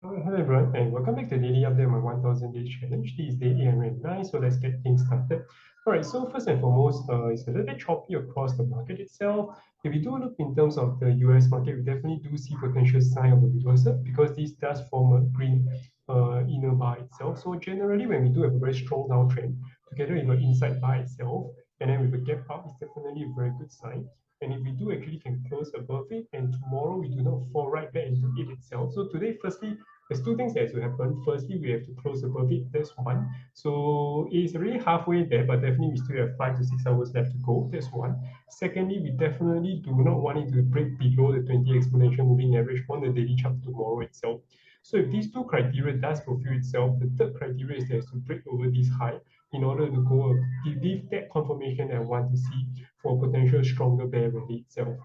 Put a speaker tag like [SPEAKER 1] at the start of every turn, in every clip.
[SPEAKER 1] Hello everyone, and welcome back to the Daily Update on my 1000 Days Challenge. This is day 809, so let's get things started. Alright, so first and foremost, it's a little bit choppy across the market itself. If we do look in terms of the US market, we definitely do see potential sign of a reversal because this does form a green inner bar itself. So generally, when we do have a very strong downtrend, together with an inside bar itself, and then with a gap up, it's definitely a very good sign. And if we do actually can close above it, and tomorrow we do not fall right back into it itself. So today, firstly, there's two things that has to happen. Firstly, we have to close above it. That's one. So it's already halfway there, but definitely we still have 5 to 6 hours left to go. That's one. Secondly, we definitely do not want it to break below the 20 exponential moving average on the daily chart tomorrow itself. So if these two criteria does fulfill itself, the third criteria is that it has to break over this high in order to go give that confirmation that I want to see for a potential stronger bear rally itself.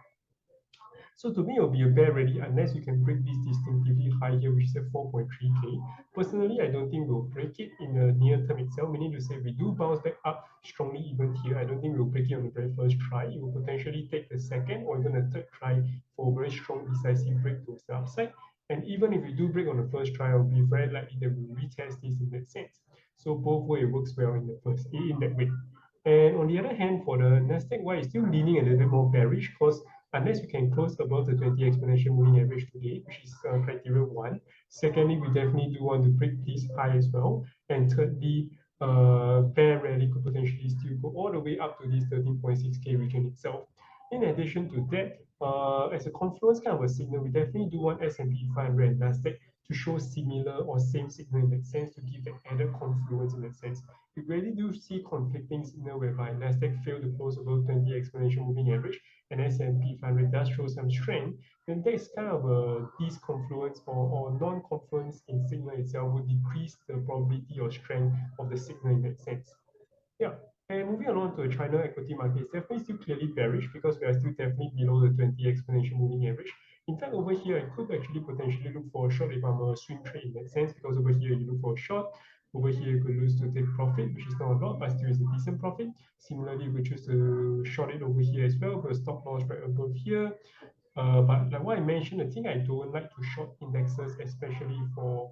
[SPEAKER 1] So to me, it will be a bear rally unless you can break this distinctively high here, which is at 4.3K. Personally, I don't think we'll break it in the near term itself, meaning to say we do bounce back up strongly even here. I don't think we'll break it on the very first try. It will potentially take the second or even a third try for a very strong decisive break towards the upside. And even if we do break on the first try, it'll be very likely that we'll retest this in that sense. So both ways it works well in that way. And on the other hand, for the Nasdaq, why it's still leaning a little bit more bearish because unless you can close above the 20 exponential moving average today, which is criteria one. Secondly, we definitely do want to break this high as well. And thirdly, bear rally could potentially still go all the way up to this 13.6K region itself. In addition to that, as a confluence kind of a signal, we definitely do want S&P 500 and Nasdaq to show similar or same signal in that sense to give that added confluence in that sense. We really do see conflicting signal whereby Nasdaq failed to close above 20 exponential moving average and S&P 500 does show some strength, then that is kind of a disconfluence or non-confluence in signal itself would decrease the probability or strength of the signal in that sense. Yeah. And moving along to the China equity market, it's definitely still clearly bearish because we are still definitely below the 20 exponential moving average. In fact, over here, I could actually potentially look for a short if I'm a swing trade in that sense, because over here you look for a short, over here you could lose to take profit, which is not a lot, but still is a decent profit. Similarly, we choose to short it over here as well, with a stop loss right above here. But like what I mentioned, the thing I don't like to short indexes, especially for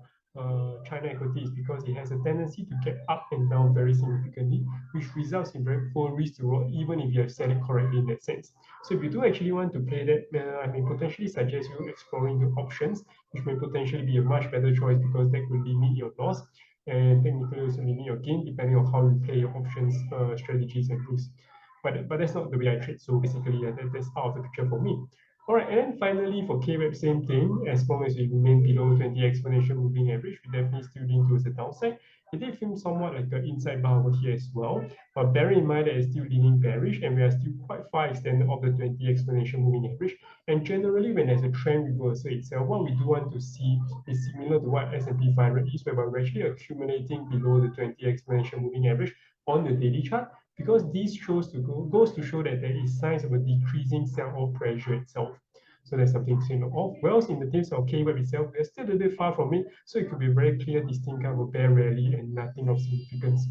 [SPEAKER 1] China equity, is because it has a tendency to get up and down very significantly, which results in very poor risk to reward, even if you have set it correctly in that sense. So if you do actually want to play that, I may potentially suggest you exploring the options, which may potentially be a much better choice because that could limit your loss and technically also limit your gain depending on how you play your options strategies and rules. But that's not the way I trade. So basically, that's out of the picture for me. All right, and then finally for KWEB, same thing. As long as we remain below 20 exponential moving average, we definitely still lean towards the downside. It did feel somewhat like an inside bar over here as well, but bear in mind that it's still leaning bearish and we are still quite far extended of the 20 exponential moving average. And generally, when there's a trend reversal itself, what we do want to see is similar to what S&P 500 is, whereby we're actually accumulating below the 20 exponential moving average on the daily chart, because this goes to show that there is signs of a decreasing sell-off pressure itself. So that's something to know of. Whereas in the case of KWEB itself, we're still a little bit far from it, so it could be a very clear, distinct kind of a bear rally and nothing of significance.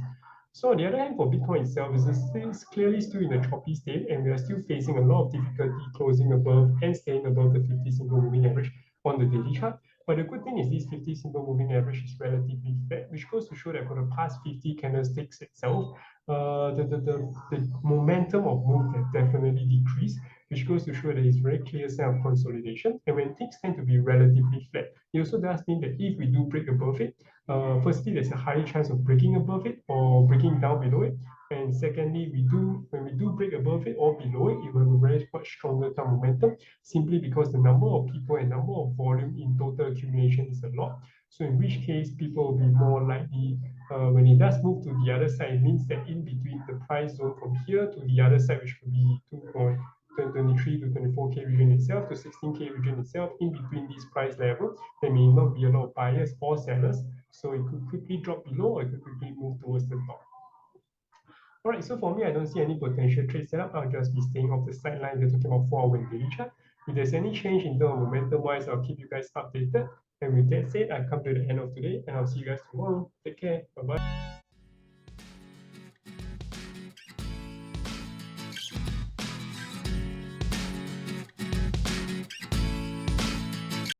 [SPEAKER 1] So on the other hand, for Bitcoin itself, it's clearly still in a choppy state, and we are still facing a lot of difficulty closing above and staying above the 50 simple moving average on the daily chart. But the good thing is this 50 simple moving average is relatively flat, which goes to show that for the past 50 candlesticks itself, the momentum of move has definitely decreased, which goes to show that it's very clear sign of consolidation. And when things tend to be relatively flat, it also does mean that if we do break above it, firstly, there's a higher chance of breaking above it or breaking down below it. And secondly, when we do break above it or below it, it will have a very much stronger term momentum, simply because the number of people and number of volume in total accumulation is a lot. So in which case, people will be more likely, when it does move to the other side, it means that in between the price zone from here to the other side, which could be 2.23 to 24K region itself to 16K region itself, in between these price levels, there may not be a lot of buyers or sellers. So it could quickly drop below or it could quickly move towards the top. All right, so for me, I don't see any potential trade setup. I'll just be staying off the sideline. We're talking about 4-hour daily chart. If there's any change in terms of momentum-wise, I'll keep you guys updated. And with that said, I've come to the end of today, and I'll see you guys tomorrow. Take care. Bye-bye.